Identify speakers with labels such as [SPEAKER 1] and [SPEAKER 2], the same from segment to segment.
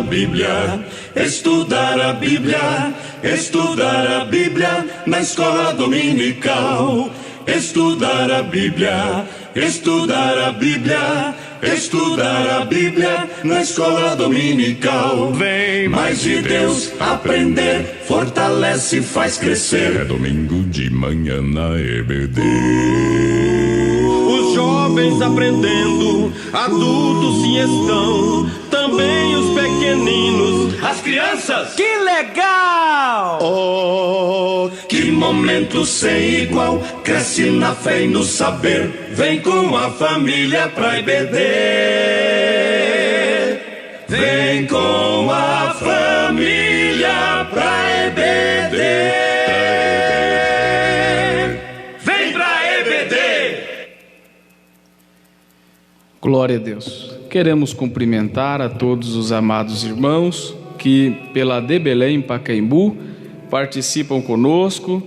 [SPEAKER 1] a Bíblia, estudar a Bíblia, estudar a Bíblia na escola dominical. Estudar a Bíblia, estudar a Bíblia, estudar a Bíblia na escola dominical. Vem mais de Deus aprender, fortalece e faz crescer. É domingo de manhã na EBD.
[SPEAKER 2] Os jovens aprendendo, adultos sim estão, também os pequeninos, as crianças.
[SPEAKER 3] Que legal!
[SPEAKER 1] Oh, que momento sem igual, cresce na fé e no saber, vem com a família pra EBD. Vem com a família pra EBD. Vem pra EBD.
[SPEAKER 4] Glória a Deus. Queremos cumprimentar a todos os amados irmãos que pela de Belém, Pacaembu, participam conosco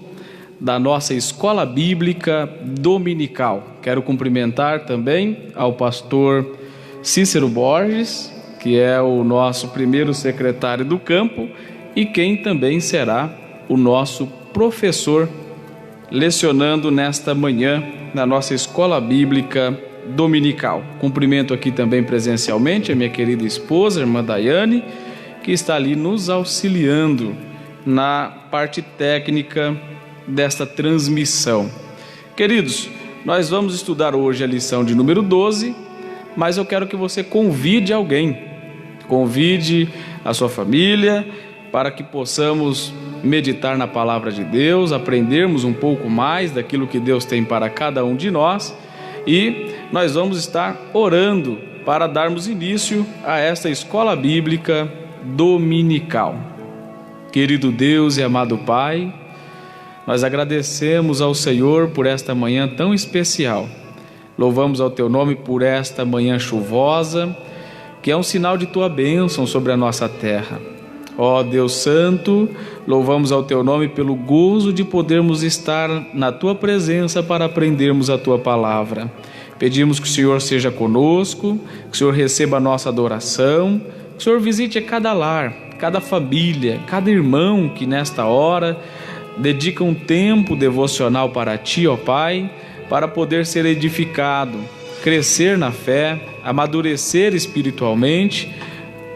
[SPEAKER 4] da nossa escola bíblica dominical. Quero cumprimentar também ao pastor Cícero Borges, que é o nosso primeiro secretário do campo e quem também será o nosso professor lecionando nesta manhã na nossa escola bíblica dominical. Cumprimento aqui também presencialmente a minha querida esposa, a irmã Daiane, que está ali nos auxiliando na parte técnica desta transmissão. Queridos, nós vamos estudar hoje a lição de número 12, mas eu quero que você convide alguém, convide a sua família, para que possamos meditar na palavra de Deus, aprendermos um pouco mais daquilo que Deus tem para cada um de nós, e nós vamos estar orando para darmos início a esta escola bíblica dominical. Querido Deus e amado Pai, nós agradecemos ao Senhor por esta manhã tão especial. Louvamos ao Teu nome por esta manhã chuvosa, que é um sinal de Tua bênção sobre a nossa terra. Ó Deus Santo, louvamos ao Teu nome pelo gozo de podermos estar na Tua presença para aprendermos a Tua palavra. Pedimos que o Senhor seja conosco, que o Senhor receba a nossa adoração, que o Senhor visite a cada lar, cada família, cada irmão que nesta hora dedica um tempo devocional para Ti, ó Pai, para poder ser edificado, crescer na fé, amadurecer espiritualmente,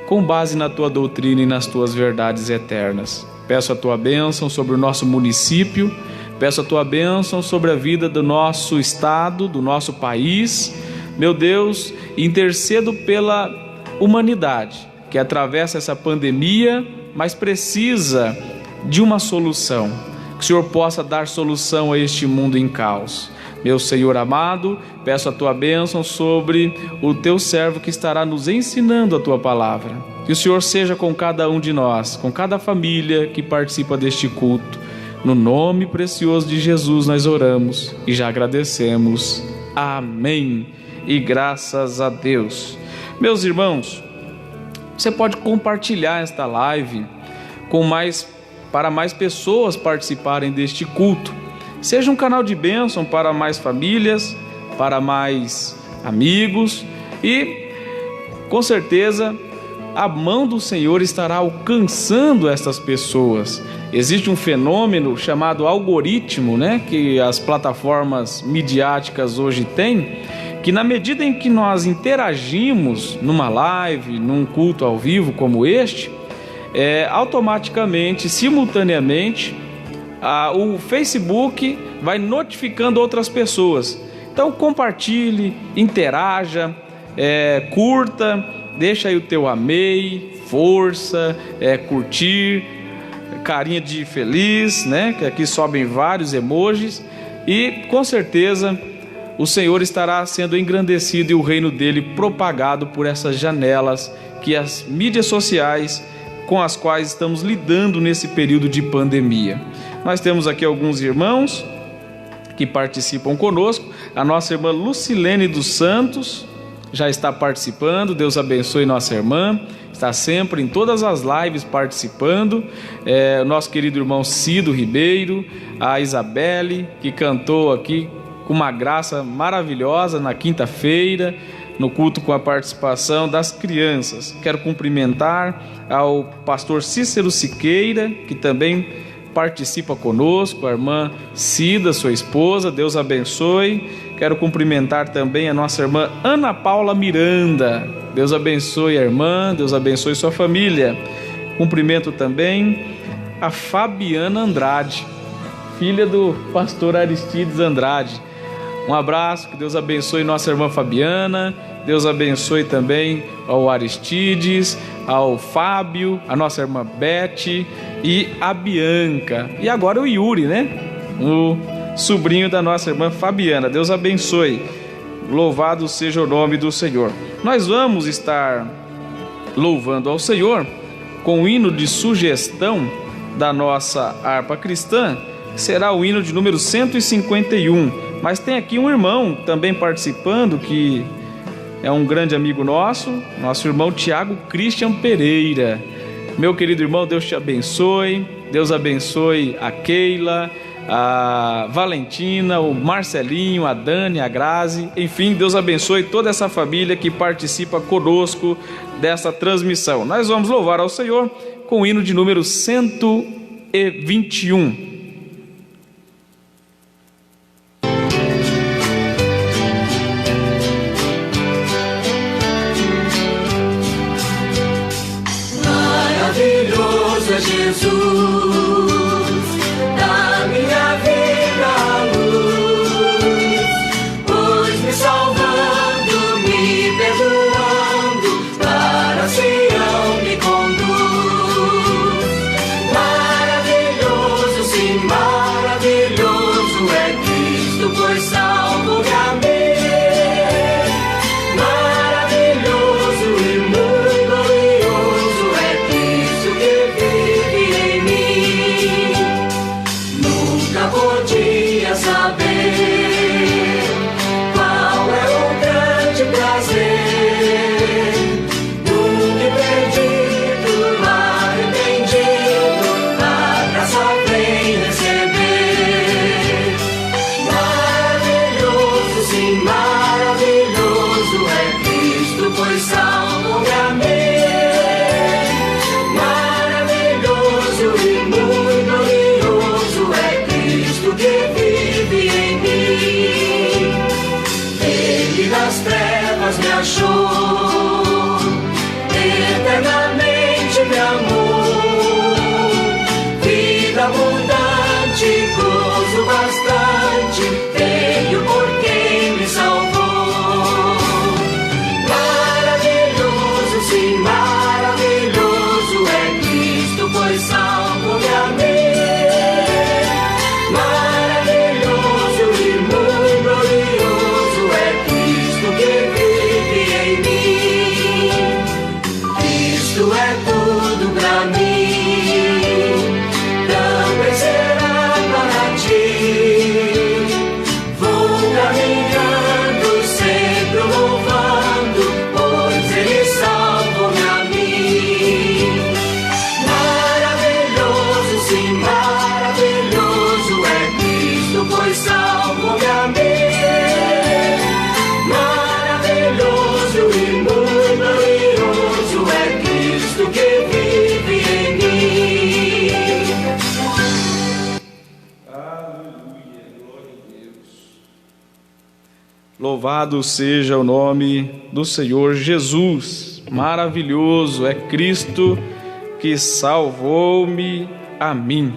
[SPEAKER 4] com base na Tua doutrina e nas Tuas verdades eternas. Peço a Tua bênção sobre o nosso município, peço a Tua bênção sobre a vida do nosso estado, do nosso país. Meu Deus, intercedo pela humanidade que atravessa essa pandemia, mas precisa de uma solução. Que o Senhor possa dar solução a este mundo em caos. Meu Senhor amado, peço a Tua bênção sobre o Teu servo que estará nos ensinando a Tua palavra. Que o Senhor seja com cada um de nós, com cada família que participa deste culto. No nome precioso de Jesus nós oramos e já agradecemos. Amém. E graças a Deus. Meus irmãos, você pode compartilhar esta live para mais pessoas participarem deste culto. Seja um canal de bênção para mais famílias, para mais amigos e, com certeza, a mão do Senhor estará alcançando estas pessoas. Existe um fenômeno chamado algoritmo, que as plataformas midiáticas hoje têm, que na medida em que nós interagimos numa live, num culto ao vivo como este, automaticamente, simultaneamente, o Facebook vai notificando outras pessoas. Então compartilhe, interaja, curta, deixa aí o teu amei, força, curtir, carinha de feliz, que aqui sobem vários emojis, e com certeza o Senhor estará sendo engrandecido e o reino dele propagado por essas janelas que as mídias sociais com as quais estamos lidando nesse período de pandemia. Nós temos aqui alguns irmãos que participam conosco. A nossa irmã Lucilene dos Santos já está participando. Deus abençoe nossa irmã. Está sempre em todas as lives participando. O nosso querido irmão Cido Ribeiro, a Isabelle, que cantou aqui com uma graça maravilhosa na quinta-feira. no culto com a participação das crianças. Quero cumprimentar ao pastor Cícero Siqueira, que também participa conosco, a irmã Cida, sua esposa, Deus abençoe. Quero cumprimentar também a nossa irmã Ana Paula Miranda, Deus abençoe a irmã, Deus abençoe sua família. Cumprimento também a Fabiana Andrade, filha do pastor Aristides Andrade. Um abraço, que Deus abençoe nossa irmã Fabiana, Deus abençoe também ao Aristides, ao Fábio, a nossa irmã Beth e a Bianca. E agora o Yuri, né? O sobrinho da nossa irmã Fabiana. Deus abençoe. Louvado seja o nome do Senhor. Nós vamos estar louvando ao Senhor com o hino de sugestão da nossa harpa cristã, que será o hino de número 151. Mas tem aqui um irmão também participando, que é um grande amigo nosso irmão Tiago Christian Pereira. Meu querido irmão, Deus te abençoe. Deus abençoe a Keila, a Valentina, o Marcelinho, a Dani, a Grazi. Enfim, Deus abençoe toda essa família que participa conosco dessa transmissão. Nós vamos louvar ao Senhor com o hino de número 121.
[SPEAKER 5] Jesus, da minha vida a luz, pois me salvando, me perdoando, para Sião me conduz. Maravilhoso, sim, maravilhoso é Cristo, pois salvo-me a mim. Maravilhoso e muito glorioso é Cristo que vive em mim. Nunca podia saber qual é o grande prazer do que perdido, arrependido, a graça vem receber. Maravilhoso, sim, maravilhoso é Cristo, pois salvo-me a mim. Maravilhoso e muito glorioso é Cristo que vive em mim. Ele das trevas me achou, eternamente me amou. Vida abundante, gozo bastante, tenho por quem me salvou. Maravilhoso, sim, maravilhoso é Cristo, pois salvo-me a mim. Maravilhoso e muito glorioso é Cristo que vive em mim. Cristo é tudo pra mim, também será para ti. Vou caminhando, sempre louvando, pois Ele salva-me a mim. Maravilhoso, sim, maravilhoso é Cristo, pois salva-me a mim. Maravilhoso e muito glorioso é Cristo que vive em mim.
[SPEAKER 4] Louvado seja o nome do Senhor Jesus. Maravilhoso é Cristo que salvou-me a mim.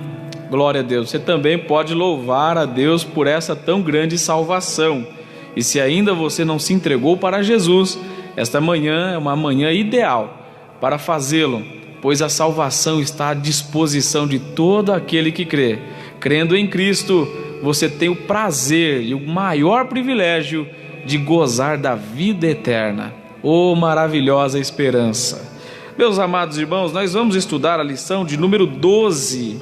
[SPEAKER 4] Glória a Deus. Você também pode louvar a Deus por essa tão grande salvação. E se ainda você não se entregou para Jesus, esta manhã é uma manhã ideal para fazê-lo, pois a salvação está à disposição de todo aquele que crê. Crendo em Cristo, você tem o prazer e o maior privilégio de gozar da vida eterna. Oh, maravilhosa esperança! Meus amados irmãos, nós vamos estudar a lição de número 12.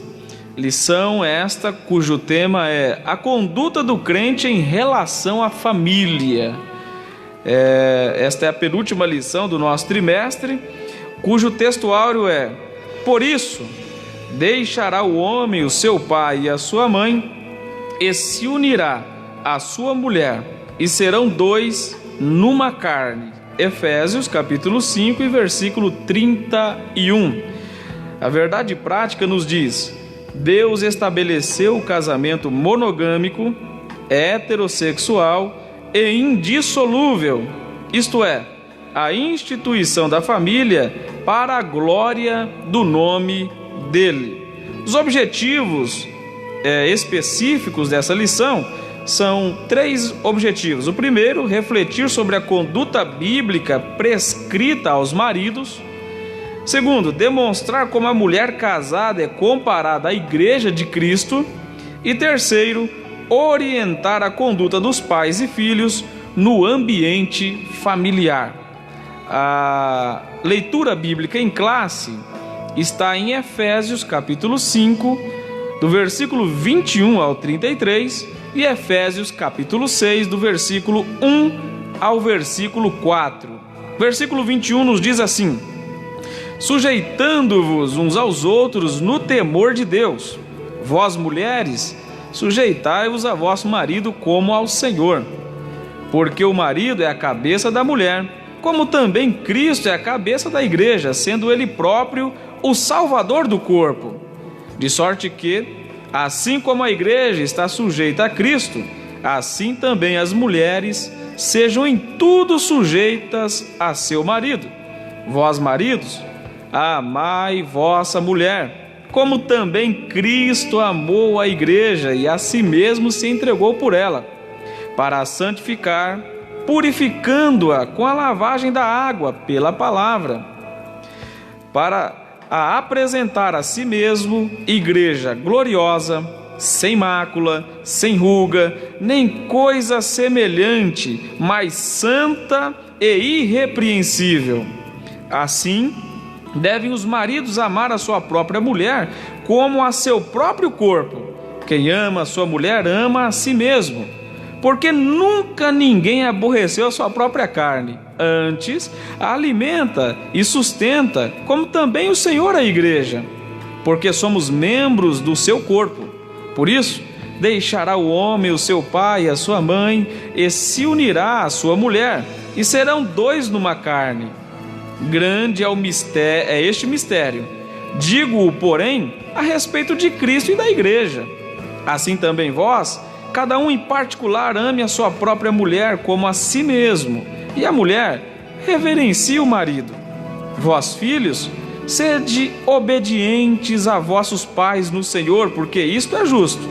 [SPEAKER 4] Lição esta cujo tema é a conduta do crente em relação à família. Esta é a penúltima lição do nosso trimestre, cujo textuário é: por isso, deixará o homem o seu pai e a sua mãe, e se unirá à sua mulher, e serão dois numa carne. Efésios capítulo 5 e versículo 31. A verdade prática nos diz: Deus estabeleceu o casamento monogâmico, heterossexual e indissolúvel, isto é, a instituição da família para a glória do nome dele. Os objetivos específicos dessa lição são 3 objetivos. O primeiro, refletir sobre a conduta bíblica prescrita aos maridos. Segundo, demonstrar como a mulher casada é comparada à Igreja de Cristo. E terceiro, orientar a conduta dos pais e filhos no ambiente familiar. A leitura bíblica em classe está em Efésios capítulo 5, do versículo 21 ao 33, e Efésios capítulo 6, do versículo 1 ao versículo 4. Versículo 21 nos diz assim: sujeitando-vos uns aos outros no temor de Deus. Vós, mulheres, sujeitai-vos a vosso marido como ao Senhor. Porque o marido é a cabeça da mulher, como também Cristo é a cabeça da igreja, sendo ele próprio o Salvador do corpo. De sorte que, assim como a igreja está sujeita a Cristo, assim também as mulheres sejam em tudo sujeitas a seu marido. Vós, maridos, amai vossa mulher, como também Cristo amou a igreja e a si mesmo se entregou por ela, para a santificar, purificando-a com a lavagem da água pela palavra, para a apresentar a si mesmo igreja gloriosa, sem mácula, sem ruga, nem coisa semelhante, mas santa e irrepreensível. Assim, devem os maridos amar a sua própria mulher como a seu próprio corpo. Quem ama a sua mulher ama a si mesmo, porque nunca ninguém aborreceu a sua própria carne. Antes, a alimenta e sustenta, como também o Senhor a igreja, porque somos membros do seu corpo. Por isso, deixará o homem o seu pai e a sua mãe, e se unirá à sua mulher, e serão 2 numa carne. Grande é este mistério. Digo-o, porém, a respeito de Cristo e da igreja. Assim também vós, cada um em particular, ame a sua própria mulher como a si mesmo, e a mulher reverencie o marido. Vós, filhos, sede obedientes a vossos pais no Senhor, porque isto é justo.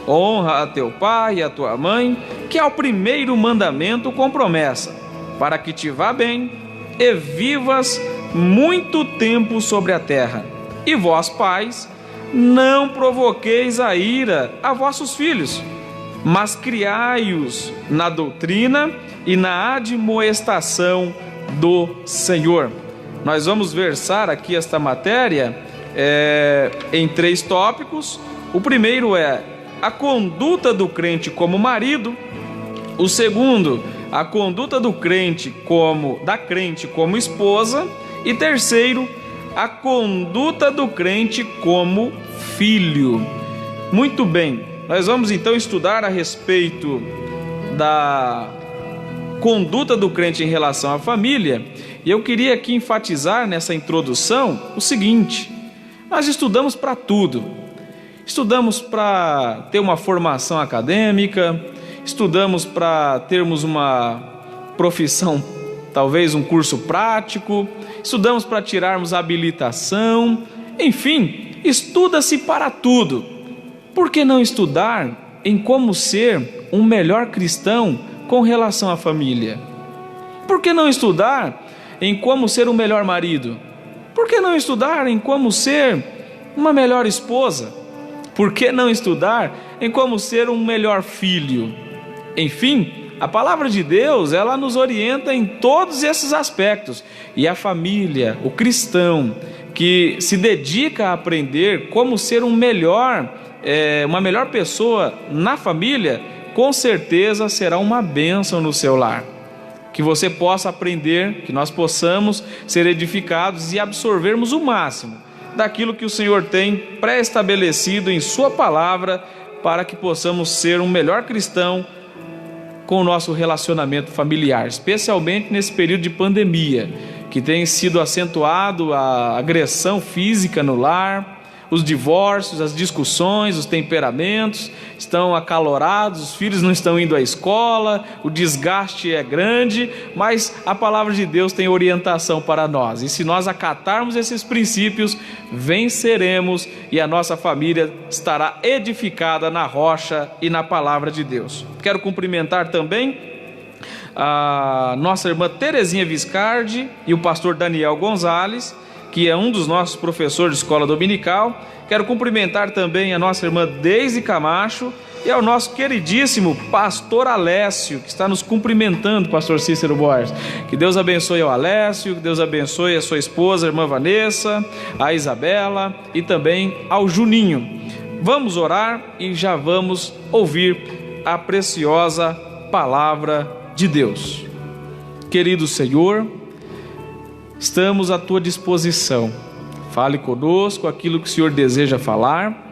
[SPEAKER 4] Honra a teu pai e a tua mãe, que é o primeiro mandamento com promessa, para que te vá bem e vivas muito tempo sobre a terra. E vós, pais, não provoqueis a ira a vossos filhos, mas criai-os na doutrina e na admoestação do Senhor. Nós vamos versar aqui esta matéria em 3 tópicos. O primeiro é a conduta do crente como marido. O segundo, a conduta da crente como esposa. E terceiro, a conduta do crente como filho. Muito bem, nós vamos então estudar a respeito da conduta do crente em relação à família. E eu queria aqui enfatizar nessa introdução o seguinte: nós estudamos para tudo. Estudamos para ter uma formação acadêmica, estudamos para termos uma profissão, talvez um curso prático, estudamos para tirarmos habilitação, enfim, estuda-se para tudo. Por que não estudar em como ser um melhor cristão com relação à família? Por que não estudar em como ser um melhor marido? Por que não estudar em como ser uma melhor esposa? Por que não estudar em como ser um melhor filho? Enfim, a palavra de Deus, ela nos orienta em todos esses aspectos. E a família, o cristão que se dedica a aprender como ser uma melhor pessoa na família, com certeza será uma bênção no seu lar. Que você possa aprender, que nós possamos ser edificados e absorvermos o máximo daquilo que o Senhor tem pré-estabelecido em sua palavra, para que possamos ser um melhor cristão com o nosso relacionamento familiar, especialmente nesse período de pandemia, que tem sido acentuado a agressão física no lar, os divórcios, as discussões, os temperamentos estão acalorados, os filhos não estão indo à escola, o desgaste é grande, mas a palavra de Deus tem orientação para nós, e se nós acatarmos esses princípios, venceremos e a nossa família estará edificada na rocha e na palavra de Deus. Quero cumprimentar também a nossa irmã Terezinha Viscardi e o pastor Daniel Gonzalez, que é um dos nossos professores de escola dominical. Quero cumprimentar também a nossa irmã Deise Camacho e ao nosso queridíssimo pastor Alessio, que está nos cumprimentando, pastor Cícero Borges. Que Deus abençoe ao Alessio, que Deus abençoe a sua esposa, a irmã Vanessa, a Isabela e também ao Juninho. Vamos orar e já vamos ouvir a preciosa palavra de Deus. Querido Senhor, estamos à tua disposição. Fale conosco aquilo que o Senhor deseja falar,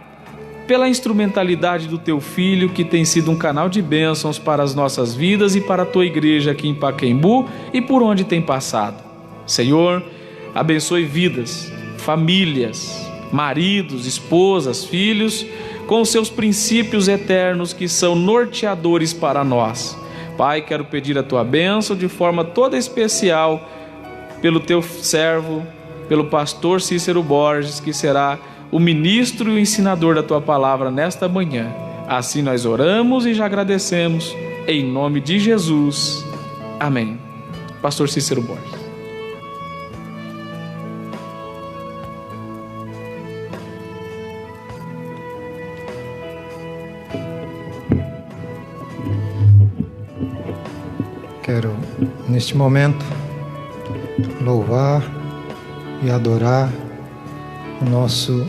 [SPEAKER 4] pela instrumentalidade do teu Filho, que tem sido um canal de bênçãos para as nossas vidas e para a tua igreja aqui em Pacaembu e por onde tem passado. Senhor, abençoe vidas, famílias, maridos, esposas, filhos, com os seus princípios eternos que são norteadores para nós. Pai, quero pedir a tua bênção de forma toda especial pelo teu servo, pelo pastor Cícero Borges, que será o ministro e o ensinador da tua palavra nesta manhã. Assim nós oramos e já agradecemos, em nome de Jesus. Amém. Pastor Cícero Borges.
[SPEAKER 6] Quero, neste momento, louvar e adorar o nosso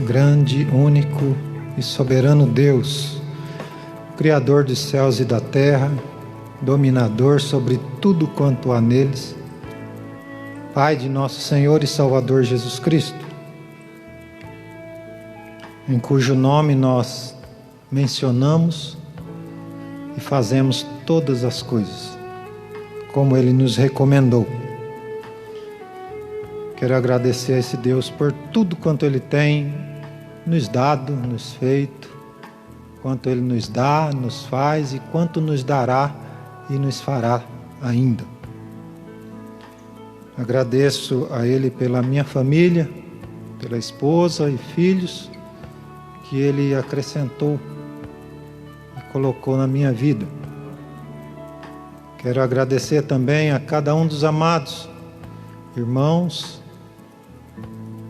[SPEAKER 6] grande, único e soberano Deus, Criador dos céus e da terra, dominador sobre tudo quanto há neles, Pai de nosso Senhor e Salvador Jesus Cristo, em cujo nome nós mencionamos e fazemos todas as coisas, como Ele nos recomendou. Quero agradecer a esse Deus por tudo quanto Ele tem nos dado, nos feito, quanto Ele nos dá, nos faz e quanto nos dará e nos fará ainda. Agradeço a Ele pela minha família, pela esposa e filhos que Ele acrescentou e colocou na minha vida. Quero agradecer também a cada um dos amados irmãos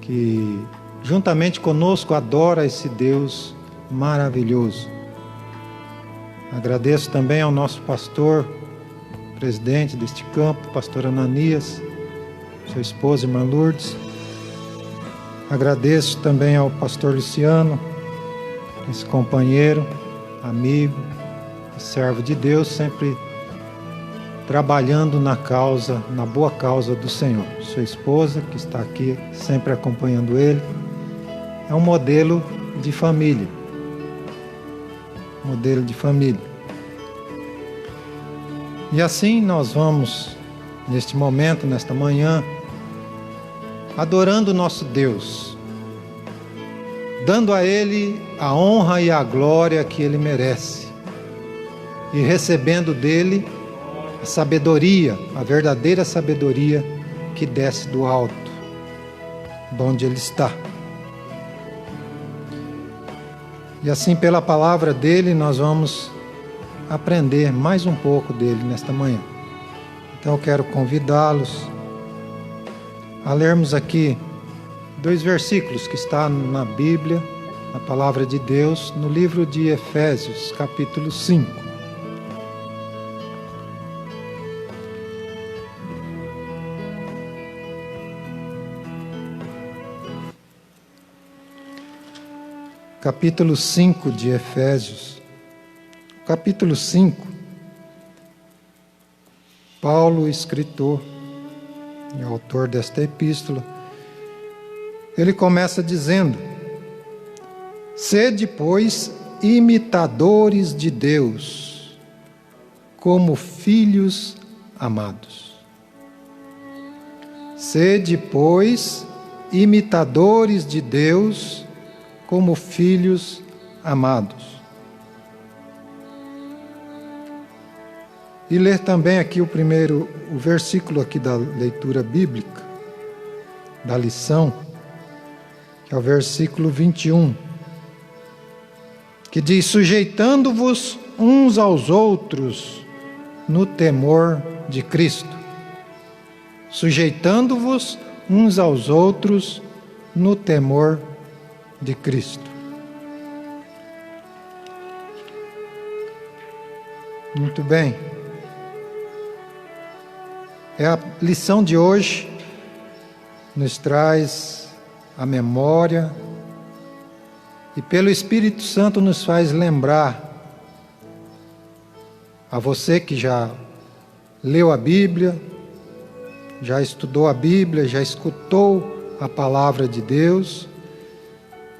[SPEAKER 6] que juntamente conosco adora esse Deus maravilhoso. Agradeço também ao nosso pastor, presidente deste campo, pastor Ananias, sua esposa, irmã Lourdes. Agradeço também ao pastor Luciano, esse companheiro, amigo, servo de Deus, sempre trabalhando na causa, na boa causa do Senhor. Sua esposa, que está aqui sempre acompanhando ele, é um modelo de família. Modelo de família. E assim nós vamos, neste momento, nesta manhã, adorando o nosso Deus, dando a Ele a honra e a glória que Ele merece, e recebendo dele a sabedoria, a verdadeira sabedoria que desce do alto, de onde Ele está. E assim, pela palavra dele, nós vamos aprender mais um pouco dele nesta manhã. Então eu quero convidá-los a lermos aqui 2 versículos que está na Bíblia, na palavra de Deus, no livro de Efésios, capítulo 5. Capítulo 5 de Efésios. Capítulo 5, Paulo, escritor e autor desta epístola, ele começa dizendo: sede, pois, imitadores de Deus, como filhos amados. Sede, pois, imitadores de Deus como filhos amados. E ler também aqui o versículo aqui da leitura bíblica, da lição, que é o versículo 21, que diz: sujeitando-vos uns aos outros no temor de Cristo. Sujeitando-vos uns aos outros no temor de Cristo. Muito bem. A lição de hoje nos traz a memória e pelo Espírito Santo nos faz lembrar a você que já leu a Bíblia, já estudou a Bíblia, já escutou a palavra de Deus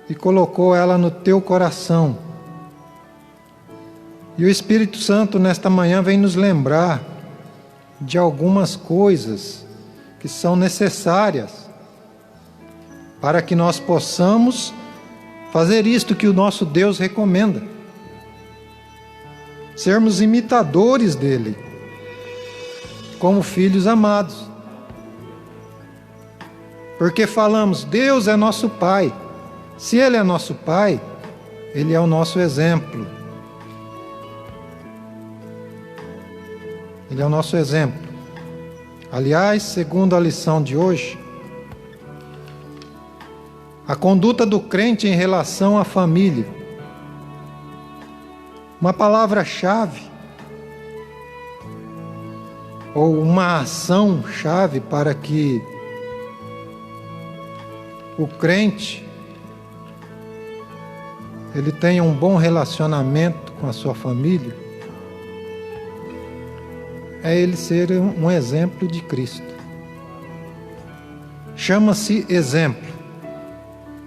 [SPEAKER 6] e colocou ela no teu coração. E o Espírito Santo nesta manhã vem nos lembrar de algumas coisas que são necessárias para que nós possamos fazer isto que o nosso Deus recomenda: sermos imitadores dele, como filhos amados. Porque falamos, Deus é nosso Pai. Se Ele é nosso Pai, Ele é o nosso exemplo. Ele é o nosso exemplo. Aliás, segundo a lição de hoje, a conduta do crente em relação à família. Uma palavra-chave, ou uma ação-chave para que o crente ele tenha um bom relacionamento com a sua família, é ele ser um exemplo de Cristo. Chama-se exemplo.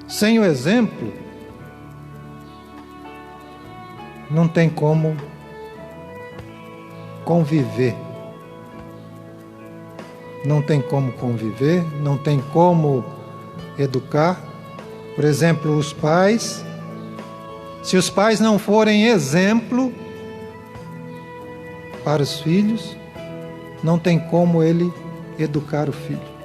[SPEAKER 6] Sem o exemplo, não tem como conviver. Não tem como conviver, não tem como educar. Por exemplo, os pais. Se os pais não forem exemplo para os filhos, não tem como ele educar o filho.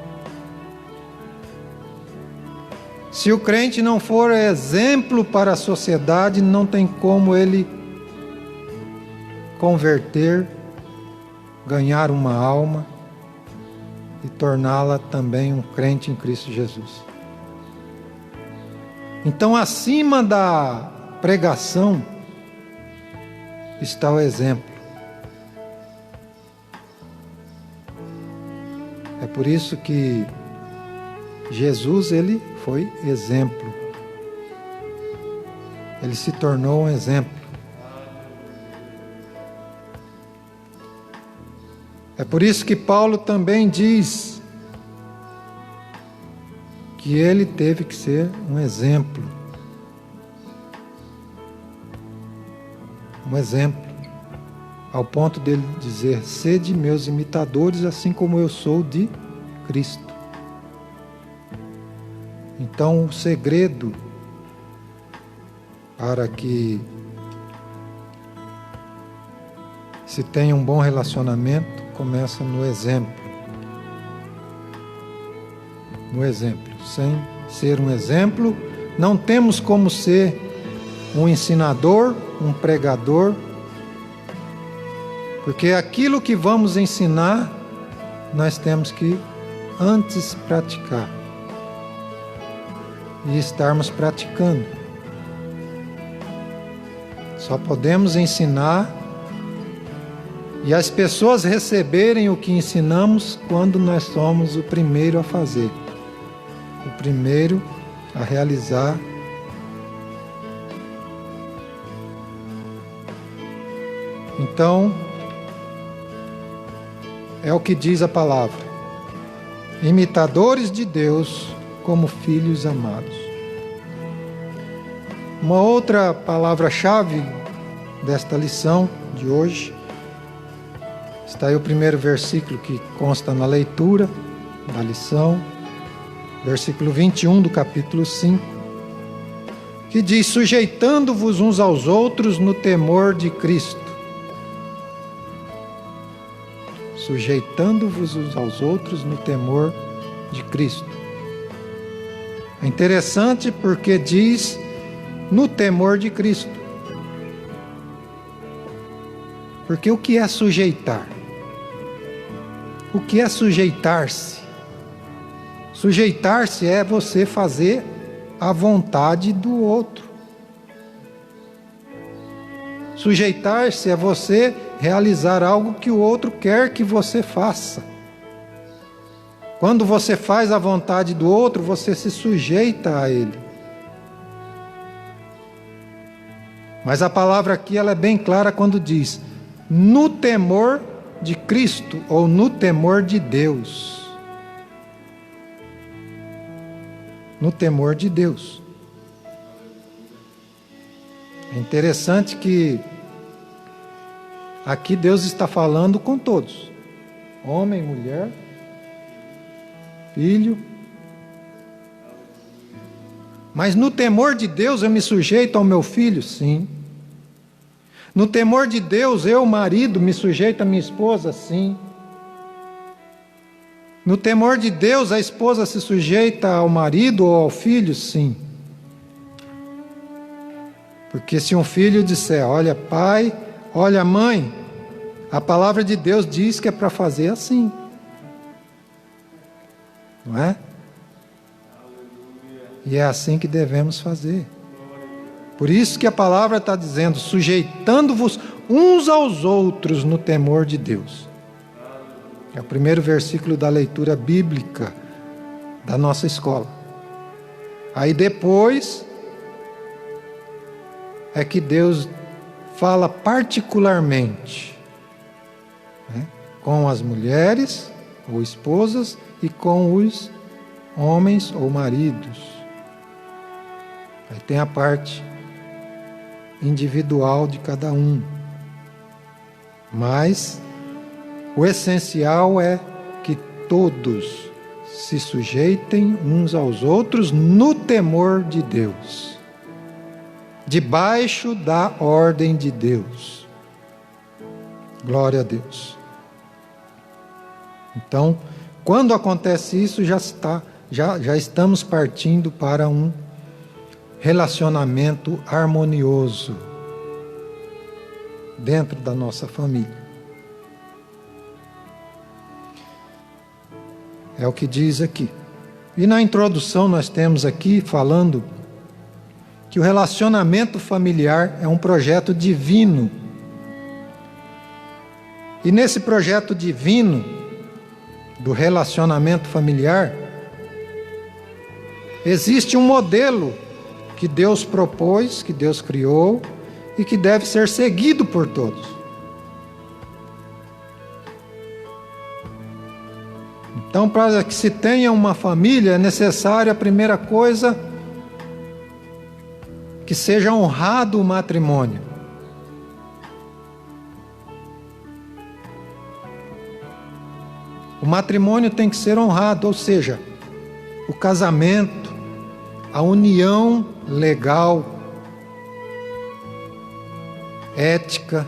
[SPEAKER 6] Se o crente não for exemplo para a sociedade, não tem como ele converter, ganhar uma alma e torná-la também um crente em Cristo Jesus. Então, acima da pregação está o exemplo. É por isso que Jesus, ele foi exemplo. Ele se tornou um exemplo. É por isso que Paulo também diz que ele teve que ser um exemplo. Um exemplo. Ao ponto dele dizer: sede meus imitadores, assim como eu sou de Cristo. Então, o segredo para que se tenha um bom relacionamento começa no exemplo. No exemplo. Sem ser um exemplo, não temos como ser um ensinador, um pregador, porque aquilo que vamos ensinar, nós temos que antes praticar e estarmos praticando. Só podemos ensinar e as pessoas receberem o que ensinamos quando nós somos o primeiro a fazer, o primeiro a realizar. Então, é o que diz a palavra: imitadores de Deus como filhos amados. Uma outra palavra-chave desta lição de hoje Está aí o primeiro versículo que consta na leitura da lição, versículo 21 do capítulo 5, que diz: sujeitando-vos uns aos outros no temor de Cristo. Sujeitando-vos uns aos outros no temor de Cristo. É interessante porque diz no temor de Cristo. Porque o que é sujeitar? O que é sujeitar-se? Sujeitar-se é você fazer a vontade do outro. Sujeitar-se é você realizar algo que o outro quer que você faça. Quando você faz a vontade do outro, você se sujeita a ele. Mas a palavra aqui ela é bem clara quando diz: no temor de Cristo ou no temor de Deus. No temor de Deus. É interessante que aqui Deus está falando com todos: homem, mulher, filho. Mas no temor de Deus eu me sujeito ao meu filho, sim. No temor de Deus eu, marido, me sujeito à minha esposa, sim. No temor de Deus a esposa se sujeita ao marido ou ao filho, sim. Porque se um filho disser: olha pai, olha mãe, a palavra de Deus diz que é para fazer assim. Não é? E é assim que devemos fazer. Por isso que a palavra está dizendo: sujeitando-vos uns aos outros no temor de Deus. É o primeiro versículo da leitura bíblica da nossa escola. Aí depois é que Deus fala particularmente, né, com as mulheres ou esposas e com os homens ou maridos. Aí tem a parte individual de cada um. Mas o essencial é que todos se sujeitem uns aos outros no temor de Deus, debaixo da ordem de Deus. Glória a Deus. Então, quando acontece isso, já estamos partindo para um relacionamento harmonioso dentro da nossa família. É o que diz aqui. E na introdução nós temos aqui falando que o relacionamento familiar é um projeto divino. E nesse projeto divino do relacionamento familiar existe um modelo que Deus propôs, que Deus criou e que deve ser seguido por todos. Então, para que se tenha uma família, é necessário, a primeira coisa, que seja honrado o matrimônio. O matrimônio tem que ser honrado, ou seja, o casamento, a união legal, ética,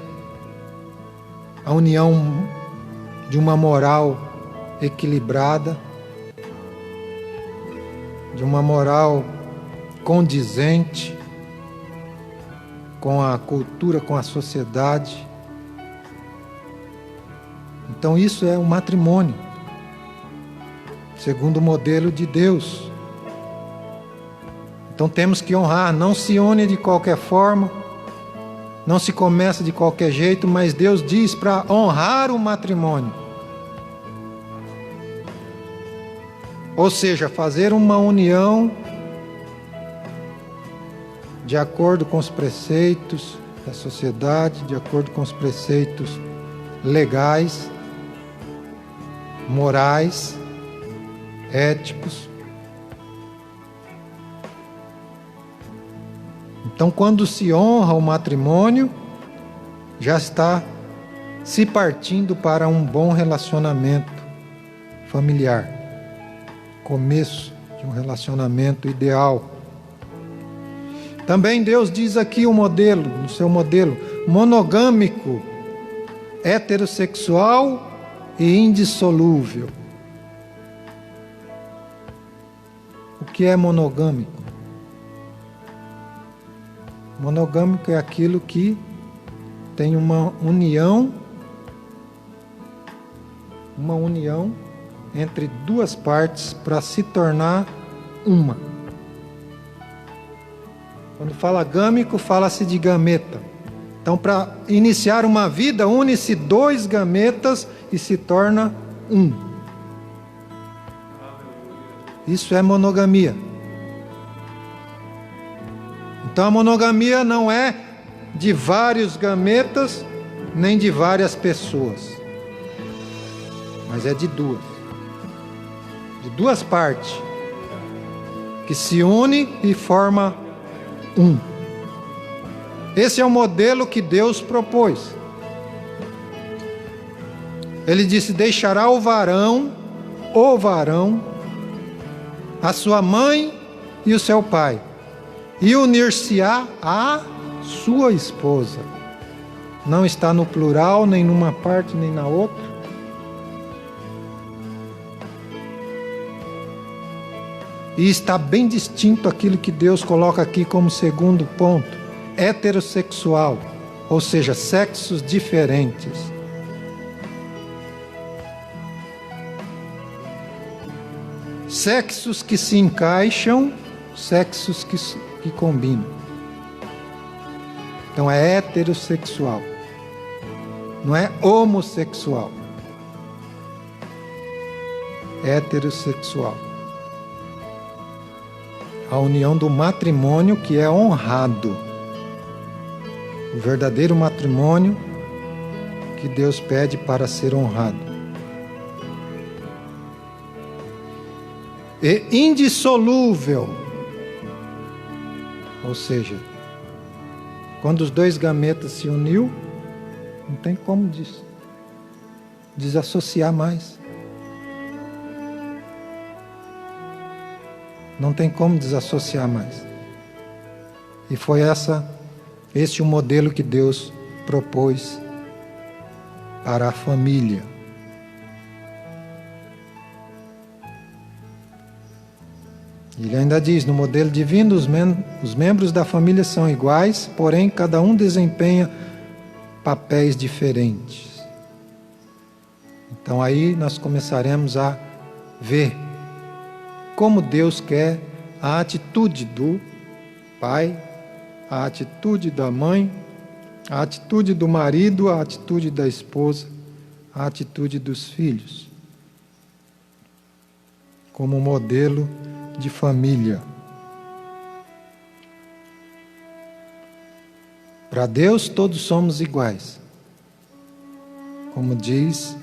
[SPEAKER 6] a união de uma moral equilibrada, de uma moral condizente com a cultura, com a sociedade. Então isso é o matrimônio, segundo o modelo de Deus. Então temos que honrar, não se une de qualquer forma, não se começa de qualquer jeito, mas Deus diz para honrar o matrimônio. Ou seja, fazer uma união de acordo com os preceitos da sociedade, de acordo com os preceitos legais, morais, éticos. Então, quando se honra o matrimônio, já está se partindo para um bom relacionamento familiar. Começo de um relacionamento ideal. Também Deus diz aqui o modelo, no seu modelo, monogâmico, heterossexual e indissolúvel. O que é monogâmico? Monogâmico é aquilo que tem uma união entre duas partes para se tornar uma. Quando fala gâmico, fala-se de gameta. Então, para iniciar uma vida, une-se dois gametas e se torna um. Isso é monogamia. Então, a monogamia não é de vários gametas, nem de várias pessoas, mas é de duas. De duas partes que se unem e formam um. Esse é o modelo que Deus propôs. Ele disse: deixará o varão, a sua mãe e o seu pai, e unir-se-á à sua esposa. Não está no plural, nem numa parte, nem na outra. E está bem distinto aquilo que Deus coloca aqui como segundo ponto: heterossexual, ou seja, sexos diferentes. Sexos que se encaixam, sexos que combinam. Então é heterossexual, não é homossexual. Heterossexual. A união do matrimônio que é honrado. O verdadeiro matrimônio que Deus pede para ser honrado. E indissolúvel. Ou seja, quando os dois gametas se uniu, não tem como desassociar mais. Não tem como desassociar mais. E foi esse o modelo que Deus propôs para a família. Ele ainda diz: no modelo divino, os membros da família são iguais, porém cada um desempenha papéis diferentes. Então aí nós começaremos a ver como Deus quer a atitude do pai, a atitude da mãe, a atitude do marido, a atitude da esposa, a atitude dos filhos, como modelo de família. Para Deus todos somos iguais, como diz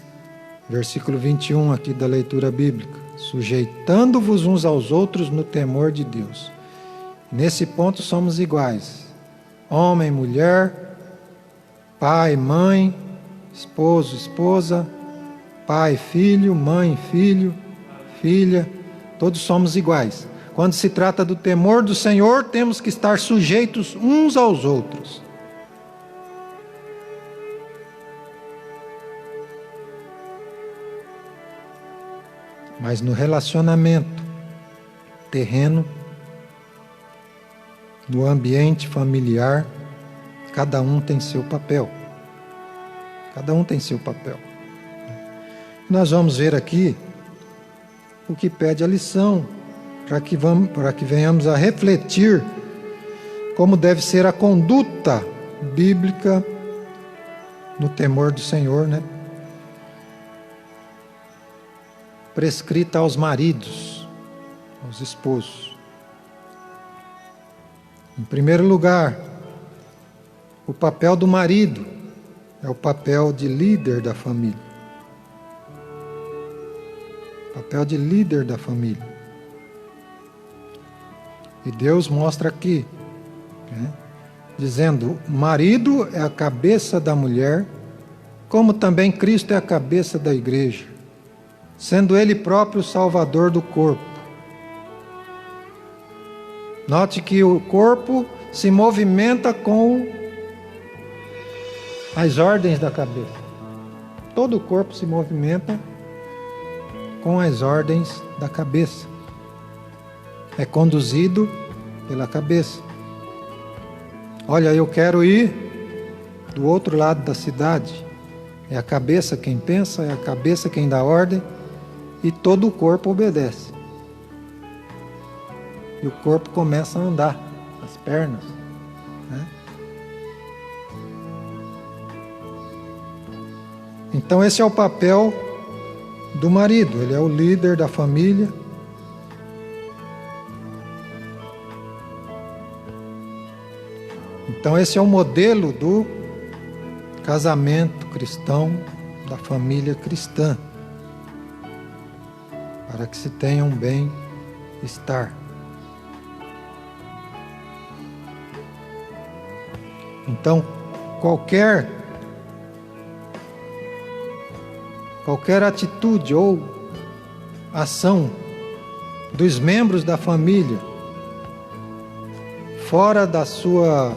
[SPEAKER 6] versículo 21 aqui da leitura bíblica: sujeitando-vos uns aos outros no temor de Deus. Nesse ponto somos iguais: homem, mulher, pai, mãe, esposo, esposa, pai, filho, mãe, filho, filha, todos somos iguais. Quando se trata do temor do Senhor, temos que estar sujeitos uns aos outros. Mas no relacionamento terreno, no ambiente familiar, cada um tem seu papel. Cada um tem seu papel. Nós vamos ver aqui o que pede a lição, para que venhamos a refletir como deve ser a conduta bíblica no temor do Senhor, né? Prescrita aos maridos, aos esposos. Em primeiro lugar, o papel do marido é o papel de líder da família. Papel de líder da família. E Deus mostra aqui, né, dizendo: o marido é a cabeça da mulher como também Cristo é a cabeça da igreja, sendo Ele próprio o Salvador do corpo. Note que o corpo se movimenta com as ordens da cabeça. Todo o corpo se movimenta com as ordens da cabeça. É conduzido pela cabeça. Olha, eu quero ir do outro lado da cidade. É a cabeça quem pensa, é a cabeça quem dá ordem, e todo o corpo obedece. E o corpo começa a andar, as pernas, né? Então esse é o papel do marido, ele é o líder da família. Então esse é o modelo do casamento cristão, da família cristã, para que se tenha um bem-estar. Então, qualquer atitude ou ação dos membros da família fora da sua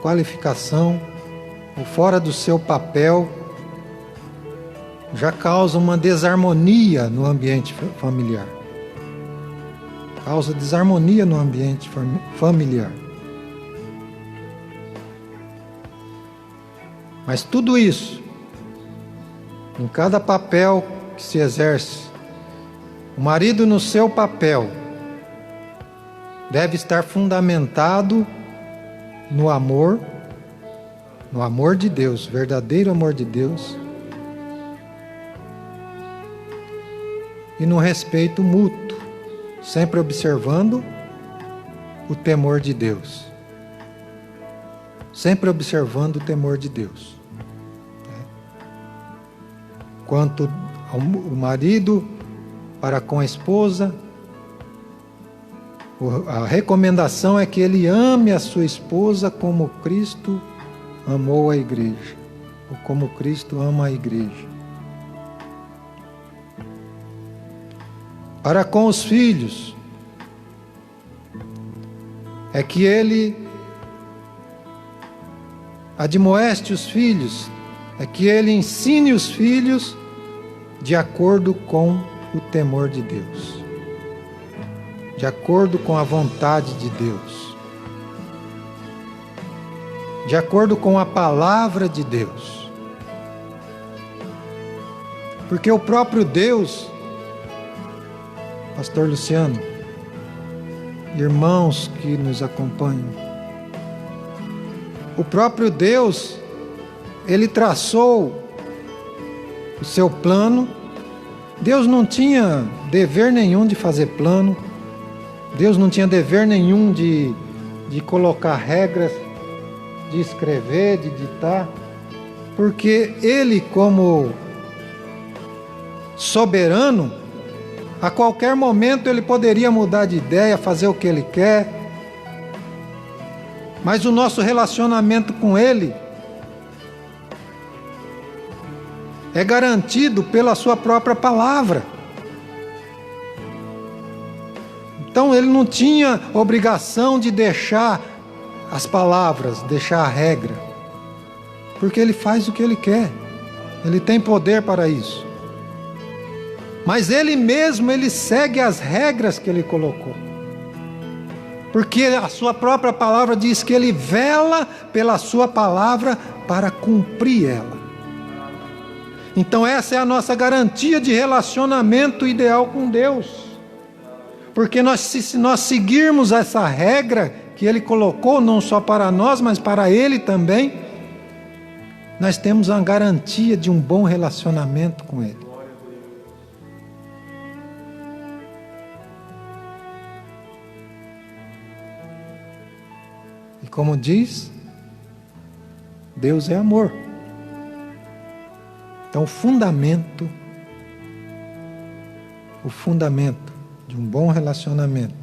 [SPEAKER 6] qualificação ou fora do seu papel já causa uma desarmonia no ambiente familiar. Causa desarmonia no ambiente familiar. Mas tudo isso, em cada papel que se exerce, o marido no seu papel deve estar fundamentado no amor de Deus, verdadeiro amor de Deus, e no respeito mútuo, sempre observando o temor de Deus. Sempre observando o temor de Deus. Quanto ao marido para com a esposa, a recomendação é que ele ame a sua esposa como Cristo amou a igreja, ou como Cristo ama a igreja. Para com os filhos, é que ele admoeste os filhos, é que ele ensine os filhos de acordo com o temor de Deus, de acordo com a vontade de Deus, de acordo com a palavra de Deus. Porque o próprio Deus, Pastor Luciano, irmãos que nos acompanham, o próprio Deus, Ele traçou o seu plano. Deus não tinha dever nenhum de fazer plano. Deus não tinha dever nenhum de colocar regras, de escrever, de ditar. Porque Ele, como soberano, a qualquer momento Ele poderia mudar de ideia, fazer o que Ele quer. Mas o nosso relacionamento com Ele é garantido pela sua própria palavra. Então Ele não tinha obrigação de deixar as palavras, deixar a regra, porque Ele faz o que Ele quer. Ele tem poder para isso. Mas Ele mesmo, Ele segue as regras que Ele colocou. Porque a sua própria palavra diz que Ele vela pela sua palavra para cumprir ela. Então essa é a nossa garantia de relacionamento ideal com Deus. Porque se nós seguirmos essa regra que Ele colocou, não só para nós, mas para Ele também, nós temos a garantia de um bom relacionamento com Ele. E como diz, Deus é amor. Então o fundamento de um bom relacionamento,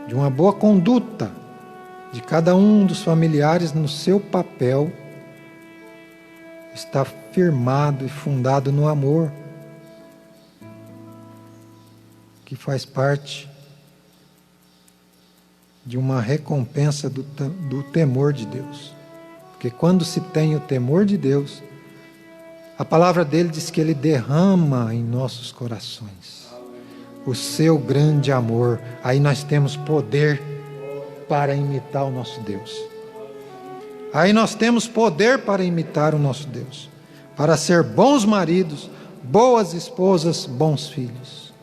[SPEAKER 6] de uma boa conduta de cada um dos familiares no seu papel, está firmado e fundado no amor, que faz parte de uma recompensa do temor de Deus. Porque quando se tem o temor de Deus, a palavra dele diz que ele derrama em nossos corações o seu grande amor. Aí nós temos poder para imitar o nosso Deus. Aí nós temos poder para imitar o nosso Deus, para ser bons maridos, boas esposas, bons filhos.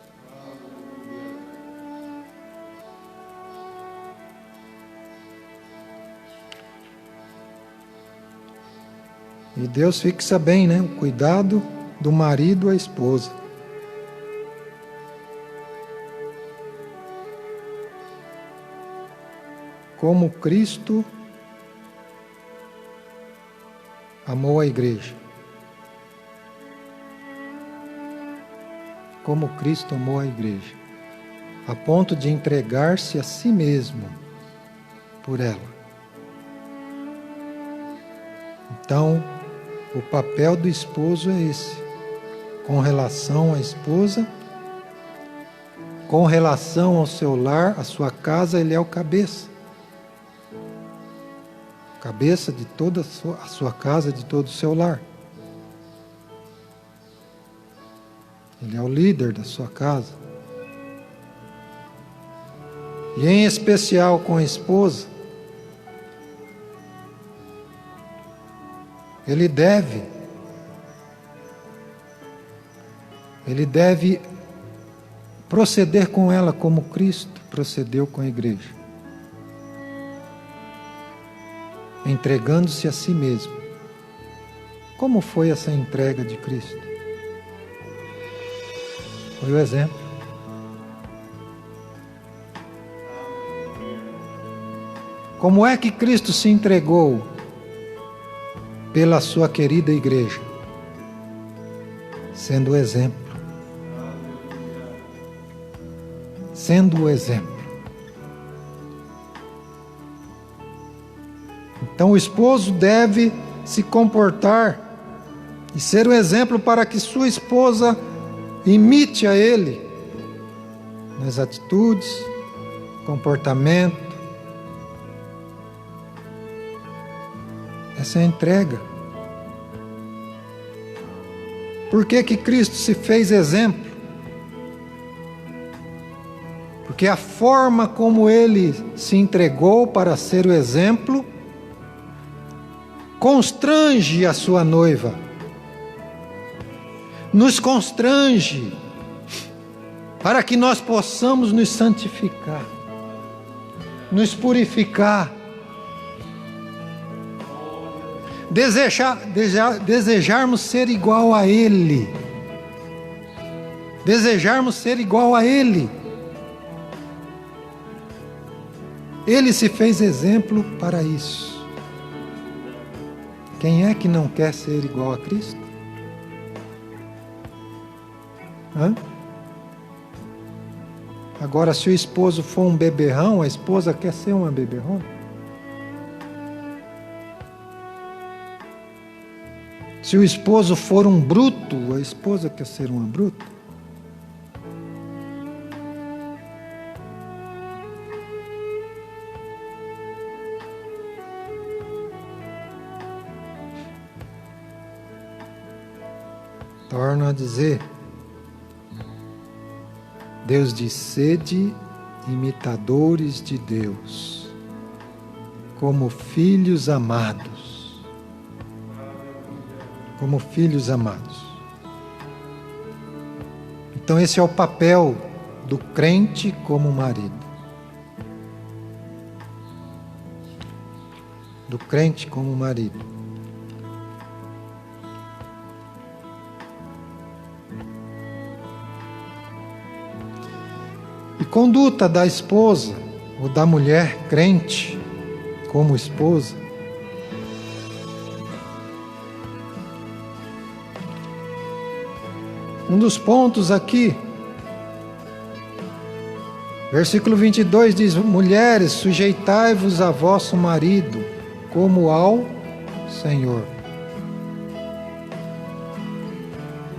[SPEAKER 6] E Deus fixa bem, né? O cuidado do marido à esposa. Como Cristo amou a igreja. Como Cristo amou a igreja, a ponto de entregar-se a si mesmo por ela. Então, o papel do esposo é esse, com relação à esposa, com relação ao seu lar, à sua casa, ele é o cabeça. Cabeça de toda a sua casa, de todo o seu lar. Ele é o líder da sua casa. E em especial com a esposa, ele deve proceder com ela como Cristo procedeu com a igreja, entregando-se a si mesmo. Como foi essa entrega de Cristo? Foi o exemplo. Como é que Cristo se entregou pela sua querida igreja? Sendo o exemplo. Sendo o exemplo. Então o esposo deve se comportar e ser o exemplo para que sua esposa imite a ele nas atitudes, comportamento. Essa é a entrega. Por que que Cristo se fez exemplo? Porque a forma como ele se entregou para ser o exemplo constrange a sua noiva, nos constrange para que nós possamos nos santificar, nos purificar, desejarmos ser igual a Ele, desejarmos ser igual a Ele. Ele se fez exemplo para isso. Quem é que não quer ser igual a Cristo? Hã? Agora, se o esposo for um beberrão, a esposa quer ser uma beberrona? Se o esposo for um bruto, a esposa quer ser uma bruta? Torno a dizer, Deus diz: sede imitadores de Deus, como filhos amados. Como filhos amados. Então esse é o papel do crente como marido. Do crente como marido. E conduta da esposa ou da mulher crente como esposa. Um dos pontos aqui, versículo 22 diz: mulheres, sujeitai-vos a vosso marido como ao Senhor.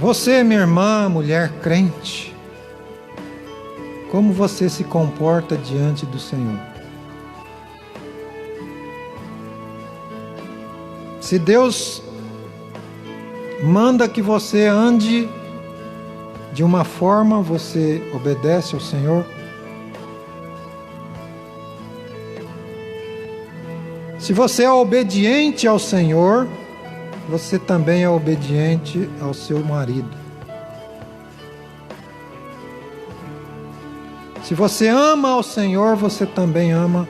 [SPEAKER 6] Você, minha irmã, mulher crente, como você se comporta diante do Senhor? Se Deus manda que você ande de uma forma, você obedece ao Senhor? Se você é obediente ao Senhor, você também é obediente ao seu marido. Se você ama ao Senhor, você também ama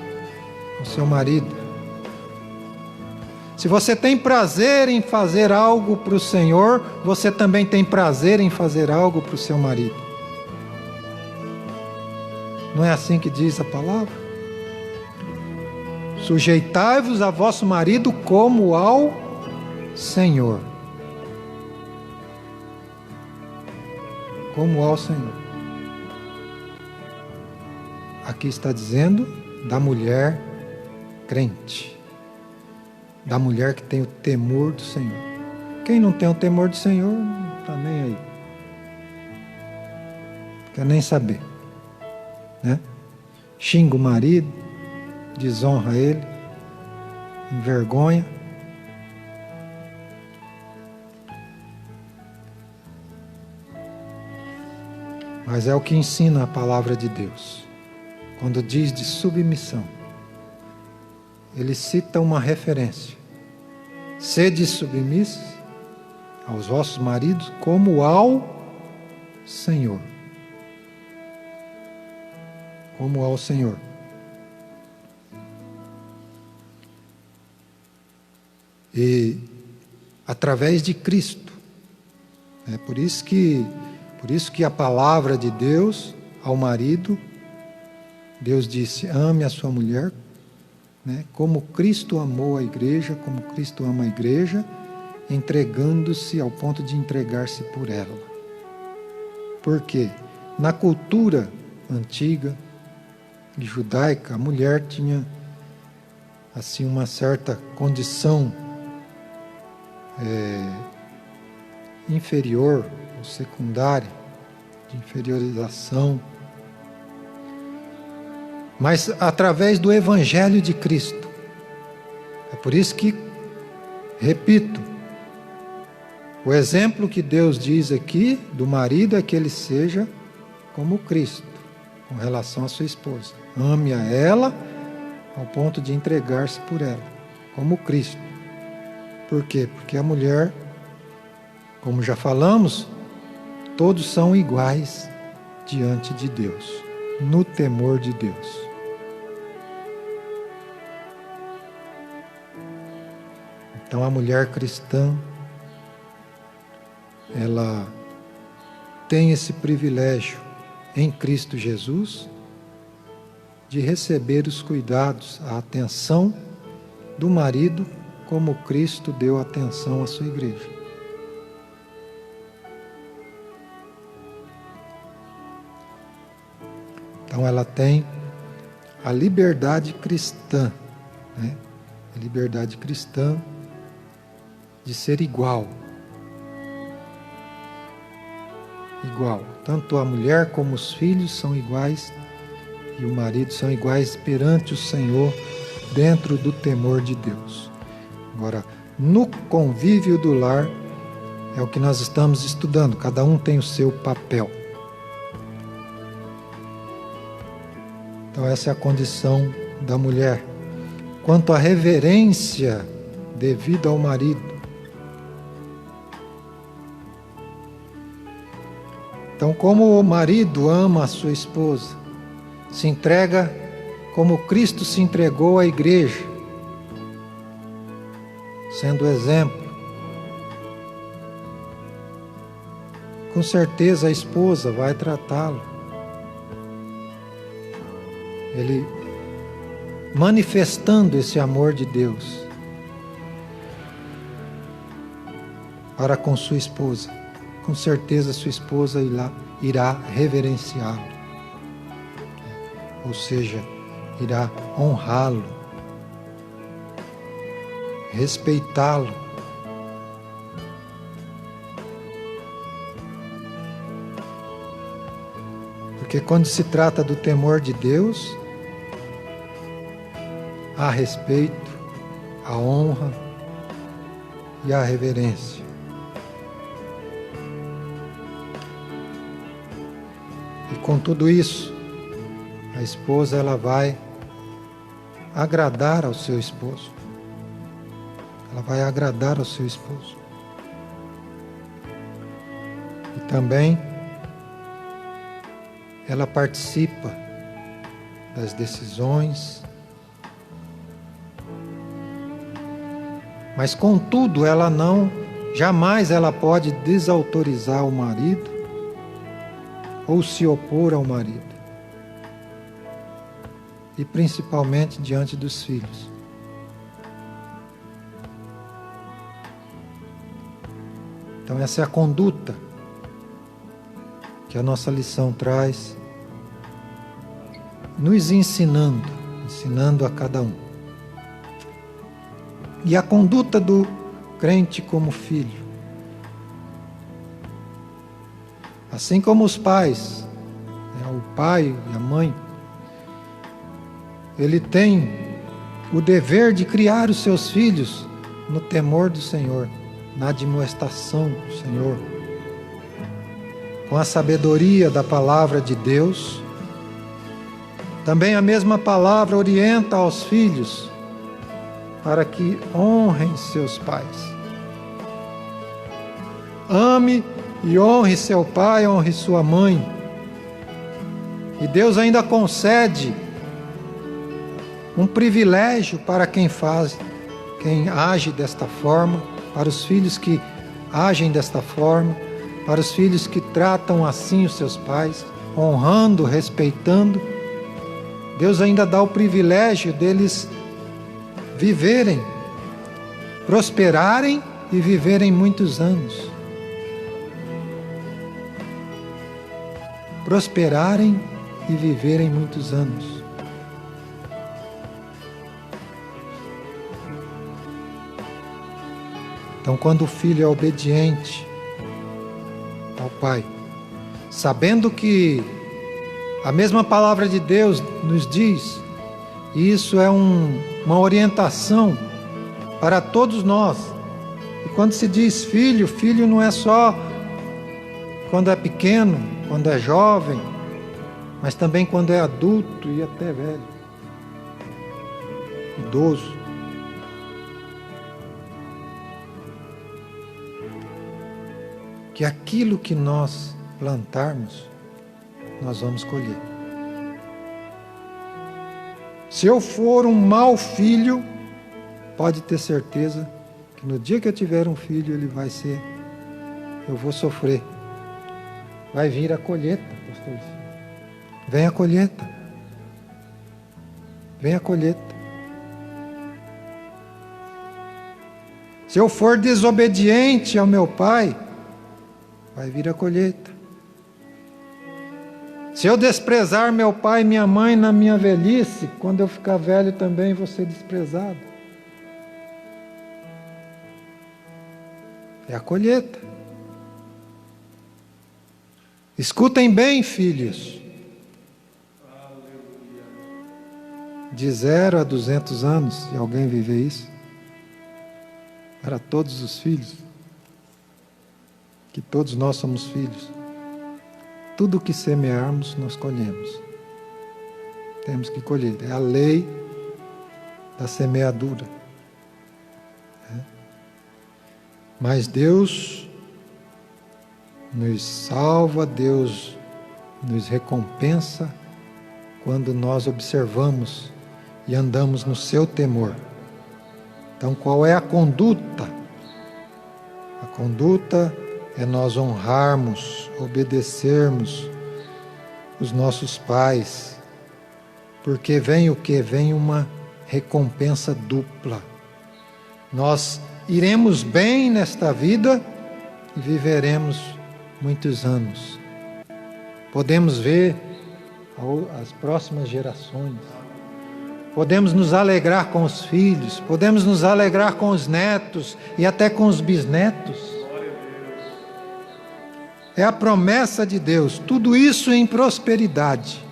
[SPEAKER 6] ao seu marido. Se você tem prazer em fazer algo para o Senhor, você também tem prazer em fazer algo para o seu marido. Não é assim que diz a palavra? Sujeitai-vos a vosso marido como ao Senhor. Como ao Senhor. Aqui está dizendo da mulher crente. Da mulher que tem o temor do Senhor. Quem não tem o temor do Senhor, não está nem aí. Quer nem saber. Né? Xinga o marido, desonra ele, envergonha. Mas é o que ensina a palavra de Deus. Quando diz de submissão, ele cita uma referência. Sede submissos aos vossos maridos como ao Senhor. Como ao Senhor. E através de Cristo. É por isso que a palavra de Deus ao marido, Deus disse: ame a sua mulher, né? Como Cristo amou a igreja, como Cristo ama a igreja, entregando-se ao ponto de entregar-se por ela. Por quê? Na cultura antiga e judaica, a mulher tinha assim uma certa condição inferior ou secundária, de inferiorização. Mas através do Evangelho de Cristo. É por isso que, repito, o exemplo que Deus diz aqui do marido é que ele seja como Cristo, com relação à sua esposa. Ame a ela ao ponto de entregar-se por ela, como Cristo. Por quê? Porque a mulher, como já falamos, todos são iguais diante de Deus, no temor de Deus. Então a mulher cristã, ela tem esse privilégio em Cristo Jesus de receber os cuidados, a atenção do marido, como Cristo deu atenção à sua igreja. Então ela tem a liberdade cristã, né? A liberdade cristã de ser igual. Igual. Tanto a mulher como os filhos são iguais e o marido são iguais perante o Senhor, dentro do temor de Deus. Agora, no convívio do lar, é o que nós estamos estudando. Cada um tem o seu papel. Então essa é a condição da mulher. Quanto à reverência devida ao marido, então, como o marido ama a sua esposa, se entrega como Cristo se entregou à igreja, sendo exemplo, com certeza a esposa vai tratá-lo. Ele manifestando esse amor de Deus para com sua esposa. Com certeza sua esposa irá reverenciá-lo, ou seja, irá honrá-lo, respeitá-lo. Porque quando se trata do temor de Deus, há respeito, há honra e há reverência. E com tudo isso, a esposa ela vai agradar ao seu esposo. Ela vai agradar ao seu esposo. E também ela participa das decisões, mas contudo ela jamais ela pode desautorizar o marido ou se opor ao marido, e principalmente diante dos filhos. Então essa é a conduta que a nossa lição traz, nos ensinando a cada um. E a conduta do crente como filho. Assim como os pais, o pai e a mãe, ele tem o dever de criar os seus filhos no temor do Senhor, na admoestação do Senhor, com a sabedoria da palavra de Deus. Também a mesma palavra orienta aos filhos para que honrem seus pais. Ame e honre seu pai, honre sua mãe. E Deus ainda concede um privilégio para quem age desta forma, para os filhos que agem desta forma, para os filhos que tratam assim os seus pais, honrando, respeitando. Deus ainda dá o privilégio deles viverem, prosperarem e viverem muitos anos. Prosperarem e viverem muitos anos. Então, quando o filho é obediente ao pai, sabendo que a mesma palavra de Deus nos diz, e isso é uma orientação para todos nós. E quando se diz filho, filho não é só quando é pequeno, quando é jovem, mas também quando é adulto e até velho, idoso. Que aquilo que nós plantarmos, nós vamos colher. Se eu for um mau filho, pode ter certeza que no dia que eu tiver um filho, eu vou sofrer. Vai vir a colheita, pastor. Vem a colheita. Vem a colheita. Se eu for desobediente ao meu pai, vai vir a colheita. Se eu desprezar meu pai e minha mãe na minha velhice, quando eu ficar velho também vou ser desprezado. É a colheita. Escutem bem, filhos. De 0 a 200 anos, se alguém viver isso, para todos os filhos, que todos nós somos filhos. Tudo que semearmos, nós colhemos. Temos que colher. É a lei da semeadura. Mas Deus nos salva, Deus nos recompensa quando nós observamos e andamos no seu temor. Então, qual é a conduta? A conduta é nós honrarmos, obedecermos os nossos pais, porque vem o quê? Vem uma recompensa dupla. Nós iremos bem nesta vida e viveremos muitos anos. Podemos ver as próximas gerações, podemos nos alegrar com os filhos, podemos nos alegrar com os netos e até com os bisnetos. é a promessa de Deus. Tudo isso em prosperidade.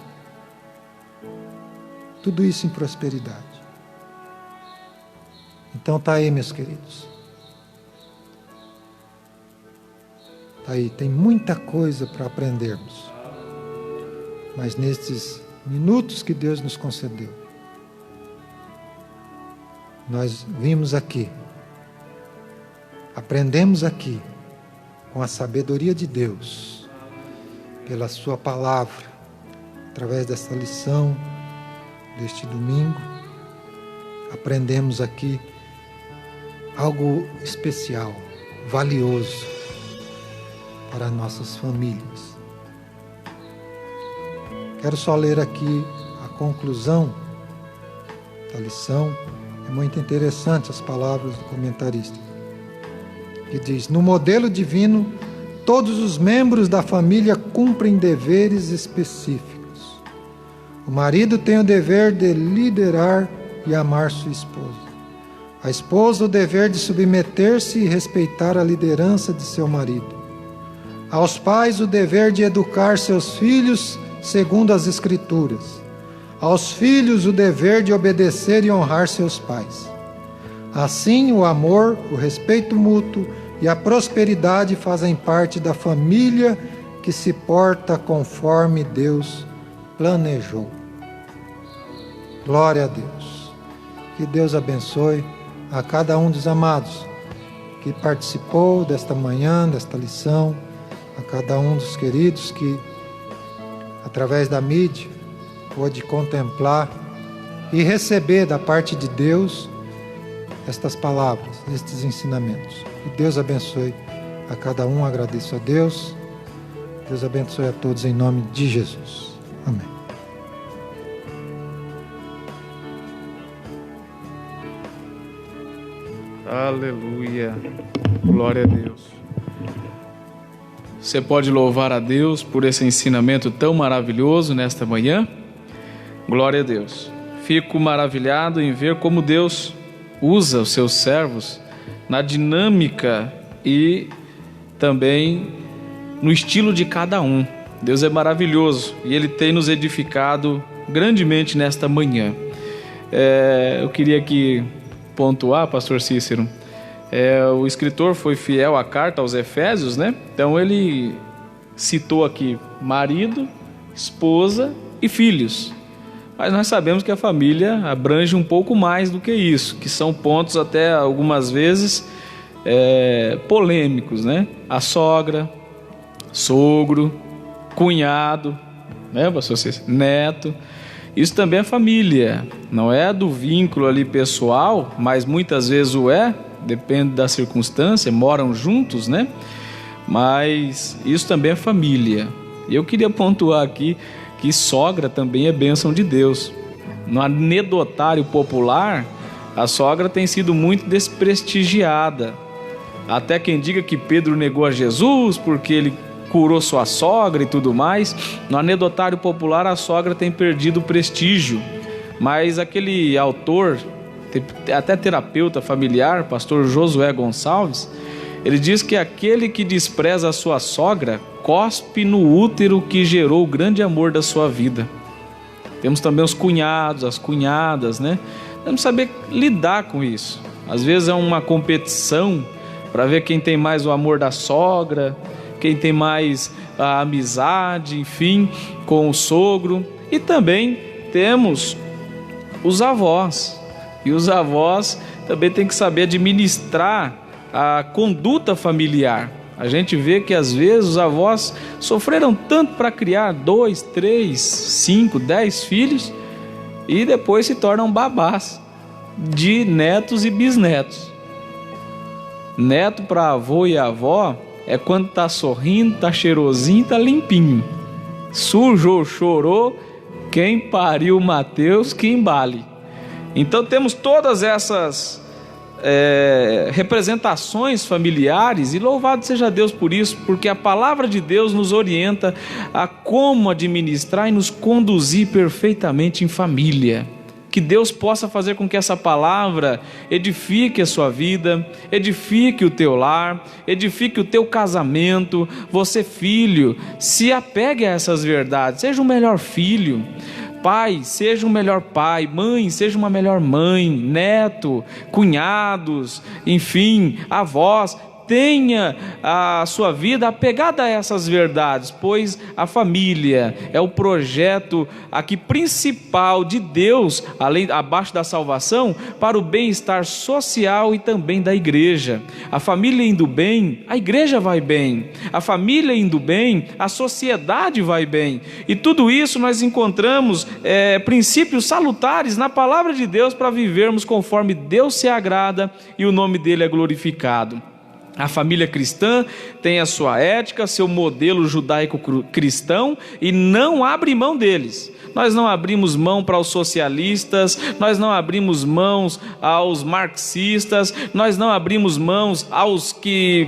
[SPEAKER 6] Tudo isso em prosperidade. Então tá aí, meus queridos. Tá aí, tem muita coisa para aprendermos. Mas nestes minutos que Deus nos concedeu, nós vimos aqui, aprendemos aqui, com a sabedoria de Deus, pela sua palavra, através dessa lição, deste domingo, aprendemos aqui algo especial, valioso para nossas famílias. Quero só ler aqui a conclusão da lição. É muito interessante as palavras do comentarista, que diz: no modelo divino, todos os membros da família cumprem deveres específicos. O marido tem o dever de liderar e amar sua esposa. A esposa o dever de submeter-se e respeitar a liderança de seu marido. Aos pais o dever de educar seus filhos segundo as Escrituras. Aos filhos o dever de obedecer e honrar seus pais. Assim, o amor, o respeito mútuo e a prosperidade fazem parte da família que se porta conforme Deus planejou. Glória a Deus. Que Deus abençoe a cada um dos amados que participou desta manhã, desta lição, a cada um dos queridos que, através da mídia, pôde contemplar e receber da parte de Deus estas palavras, estes ensinamentos. Que Deus abençoe a cada um, agradeço a Deus. Deus abençoe a todos em nome de Jesus. Amém.
[SPEAKER 4] Aleluia, glória a Deus. Você pode louvar a Deus por esse ensinamento tão maravilhoso nesta manhã? Glória a Deus. Fico maravilhado em ver como Deus usa os seus servos na dinâmica e também no estilo de cada um. Deus é maravilhoso e Ele tem nos edificado grandemente nesta manhã. Eu queria aqui pontuar, pastor Cícero, o escritor foi fiel à carta aos Efésios, né? Então ele citou aqui marido, esposa e filhos. Mas nós sabemos que a família abrange um pouco mais do que isso, que são pontos até algumas vezes polêmicos, né? A sogra, sogro, cunhado, né, pastor Cícero? Neto. Isso também é família, não é do vínculo ali pessoal, mas muitas vezes o é, depende da circunstância, moram juntos, né? Mas isso também é família. E eu queria pontuar aqui que sogra também é bênção de Deus. No anedotário popular, a sogra tem sido muito desprestigiada. Até quem diga que Pedro negou a Jesus porque ele curou sua sogra e tudo mais. No anedotário popular, a sogra tem perdido o prestígio. Mas aquele autor, até terapeuta familiar, pastor Josué Gonçalves, ele diz que aquele que despreza a sua sogra cospe no útero que gerou o grande amor da sua vida. Temos também os cunhados, as cunhadas, né? Temos que saber lidar com isso. Às vezes é uma competição para ver quem tem mais o amor da sogra, quem tem mais a amizade, enfim, com o sogro. E também temos os avós. E os avós também têm que saber administrar a conduta familiar. A gente vê que às vezes os avós sofreram tanto para criar 2, 3, 5, 10 filhos e depois se tornam babás de netos e bisnetos. Neto para avô e avó é quando tá sorrindo, tá cheirosinho, tá limpinho. Sujou, chorou, quem pariu Mateus que embale. Então temos todas essas representações familiares, e louvado seja Deus por isso, porque a palavra de Deus nos orienta a como administrar e nos conduzir perfeitamente em família. Que Deus possa fazer com que essa palavra edifique a sua vida, edifique o teu lar, edifique o teu casamento. Você, filho, se apegue a essas verdades, seja um melhor filho. Pai, seja um melhor pai. Mãe, seja uma melhor mãe. Neto, cunhados, enfim, avós. Tenha a sua vida apegada a essas verdades, pois a família é o projeto aqui principal de Deus, abaixo da salvação, para o bem-estar social e também da igreja. A família indo bem, a igreja vai bem. A família indo bem, a sociedade vai bem. E tudo isso nós encontramos princípios salutares na palavra de Deus para vivermos conforme Deus se agrada e o nome dele é glorificado. A família cristã tem a sua ética, seu modelo judaico-cristão e não abre mão deles. Nós não abrimos mão para os socialistas, nós não abrimos mãos aos marxistas, nós não abrimos mãos aos que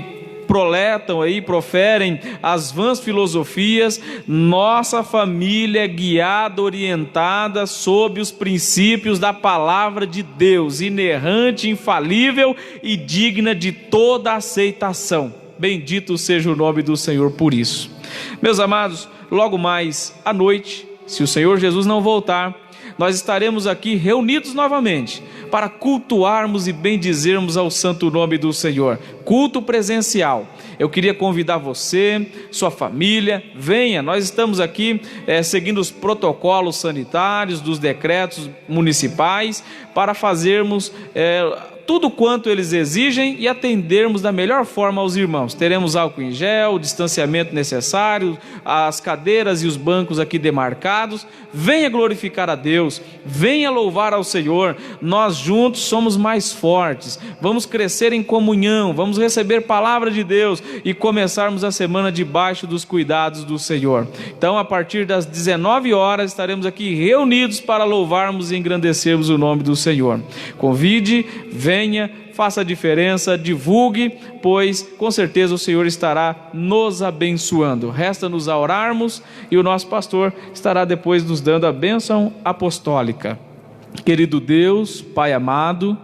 [SPEAKER 4] proferem as vãs filosofias. Nossa família é guiada, orientada sob os princípios da palavra de Deus, inerrante, infalível e digna de toda aceitação. Bendito seja o nome do Senhor por isso. Meus amados, logo mais à noite, se o Senhor Jesus não voltar, nós estaremos aqui reunidos novamente para cultuarmos e bendizermos ao santo nome do Senhor. Culto presencial. Eu queria convidar você, sua família, venha. Nós estamos aqui seguindo os protocolos sanitários dos decretos municipais para fazermos tudo quanto eles exigem e atendermos da melhor forma aos irmãos. Teremos álcool em gel, o distanciamento necessário, as cadeiras e os bancos aqui demarcados. Venha glorificar a Deus, venha louvar ao Senhor. Nós juntos somos mais fortes, vamos crescer em comunhão, vamos receber palavra de Deus e começarmos a semana debaixo dos cuidados do Senhor. Então, a partir das 19 horas estaremos aqui reunidos para louvarmos e engrandecermos o nome do Senhor. Convide, venha, faça a diferença, divulgue, pois com certeza o Senhor estará nos abençoando. Resta-nos a orarmos e o nosso pastor estará depois nos dando a bênção apostólica. Querido Deus, Pai amado,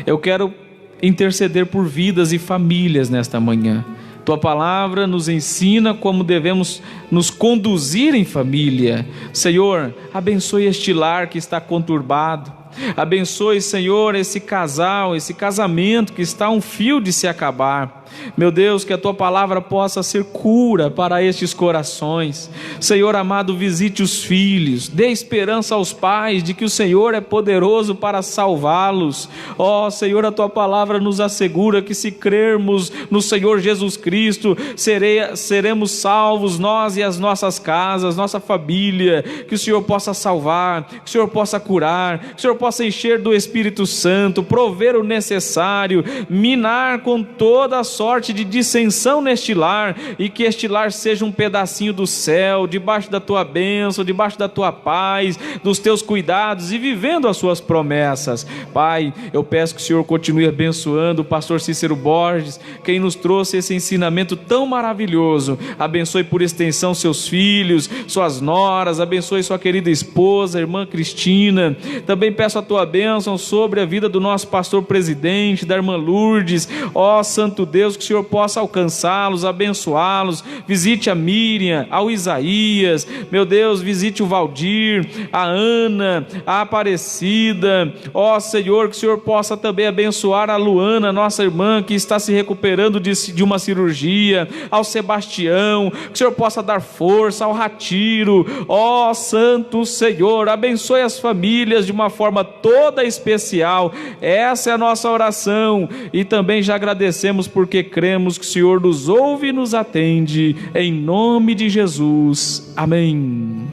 [SPEAKER 4] eu quero interceder por vidas e famílias nesta manhã. Tua palavra nos ensina como devemos nos conduzir em família. Senhor, abençoe este lar que está conturbado. Abençoe, Senhor, esse casal, esse casamento que está a um fio de se acabar. Meu Deus, que a Tua palavra possa ser cura para estes corações. Senhor amado, visite os filhos, dê esperança aos pais de que o Senhor é poderoso para salvá-los. Ó Senhor, a Tua palavra nos assegura que se crermos no Senhor Jesus Cristo, seremos salvos, nós e as nossas casas, nossa família. Que o Senhor possa salvar, que o Senhor possa curar, que o Senhor possa encher do Espírito Santo, prover o necessário, minar com toda a sorte de dissensão neste lar, e que este lar seja um pedacinho do céu, debaixo da Tua bênção, debaixo da Tua paz, dos Teus cuidados e vivendo as Suas promessas. Pai, eu peço que o Senhor continue abençoando o pastor Cícero Borges, quem nos trouxe esse ensinamento tão maravilhoso. Abençoe por extensão seus filhos, suas noras, abençoe sua querida esposa, irmã Cristina. Também peço a Tua bênção sobre a vida do nosso pastor presidente, da irmã Lourdes. Ó Santo Deus, que o Senhor possa alcançá-los, abençoá-los. Visite a Miriam, ao Isaías, meu Deus, visite o Valdir, a Ana, a Aparecida. Ó Senhor, que o Senhor possa também abençoar a Luana, nossa irmã, que está se recuperando de uma cirurgia, ao Sebastião, que o Senhor possa dar força, ao Ratiro. Ó Santo Senhor, abençoe as famílias de uma forma toda especial. Essa é a nossa oração, e também já agradecemos porque cremos que o Senhor nos ouve e nos atende, em nome de Jesus, amém.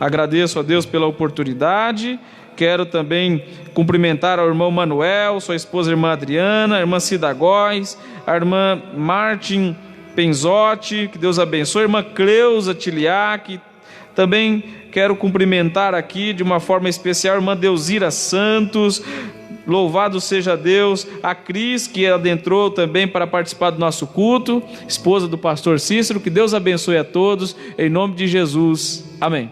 [SPEAKER 4] Agradeço a Deus pela oportunidade. Quero também cumprimentar ao irmão Manuel, sua esposa, a irmã Adriana, a irmã Cida Góes, a irmã Martin Penzotti, que Deus abençoe, a irmã Cleusa Tiliac. Também quero cumprimentar aqui de uma forma especial a irmã Deuzira Santos. Louvado seja Deus. A Cris, que adentrou também para participar do nosso culto, esposa do pastor Cícero. Que Deus abençoe a todos, em nome de Jesus, amém.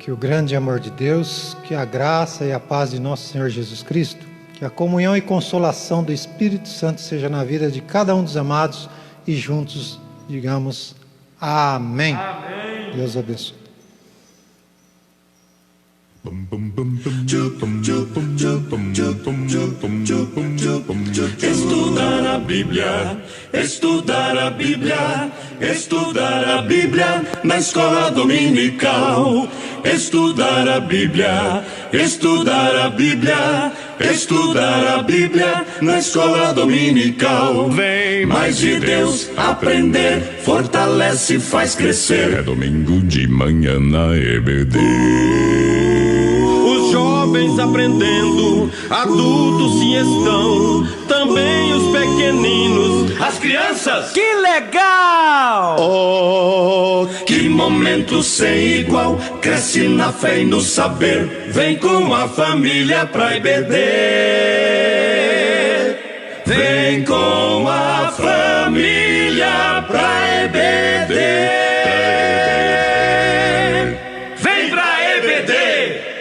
[SPEAKER 6] Que o grande amor de Deus, que a graça e a paz de nosso Senhor Jesus Cristo, que a comunhão e consolação do Espírito Santo seja na vida de cada um dos amados e juntos digamos amém. Amém. Deus abençoe.
[SPEAKER 1] Estudar a Bíblia, estudar a Bíblia, estudar a Bíblia na escola dominical. Estudar a Bíblia, estudar a Bíblia, estudar a Bíblia na escola dominical. Vem mais de Deus aprender, fortalece e faz crescer. É domingo de manhã na EBD.
[SPEAKER 2] Jovens aprendendo, adultos sim estão, também os pequeninos, as crianças.
[SPEAKER 3] Que legal!
[SPEAKER 1] Oh, que momento sem igual, cresce na fé e no saber, vem com a família pra EBD. Vem com a família pra EBD. Vem pra EBD.